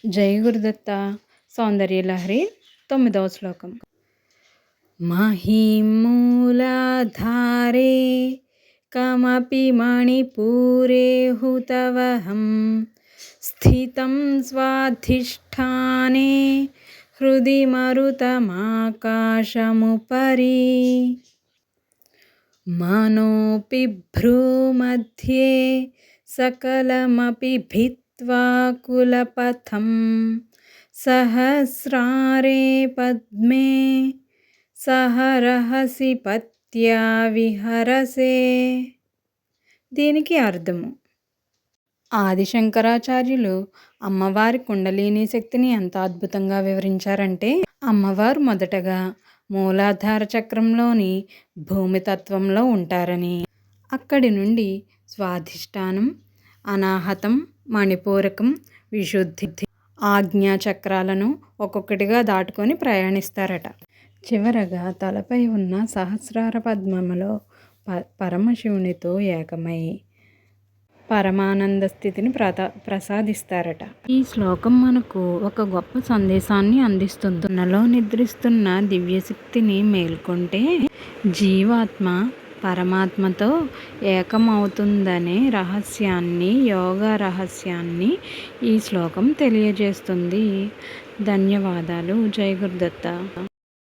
జై గురుదత్త. సౌందర్యలహరి 9వ శ్లోకం. మహీం మూలాధారే కమపి మణిపూరే హుతవహం స్థితం స్వాధిష్టానే హృది మరుతమాకాశముపరి మనోపి భ్రూमध्ये సకలమపి భిత్వా కులపథం సహస్రారే పద్మే సహరహసి పత్యా విహరసే. దీనికి అర్థము: ఆదిశంకరాచార్యులు అమ్మవారి కుండలిని శక్తిని ఎంత అద్భుతంగా వివరించారంటే, అమ్మవారు మొదటగా మూలాధార చక్రంలోని భూమితత్వంలో ఉంటారని, అక్కడి నుండి స్వాధిష్టానం, అనాహతం, మణిపూరకం, విశుద్ధి, ఆజ్ఞా చక్రాలను ఒక్కొక్కటిగా దాటుకొని ప్రయాణిస్తారట. చివరగా తలపై ఉన్న సహస్రార పద్మములో పరమశివునితో ఏకమై పరమానంద స్థితిని ప్రసాదిస్తారట. ఈ శ్లోకం మనకు ఒక గొప్ప సందేశాన్ని అందిస్తుంది. తనలో నిద్రిస్తున్న దివ్యశక్తిని మేల్కొంటే జీవాత్మ పరమాత్మతో ఏకమవుతుందనే రహస్యాన్ని, యోగ రహస్యాన్ని ఈ శ్లోకం తెలియజేస్తుంది. ధన్యవాదాలు. జై గురుదత్త.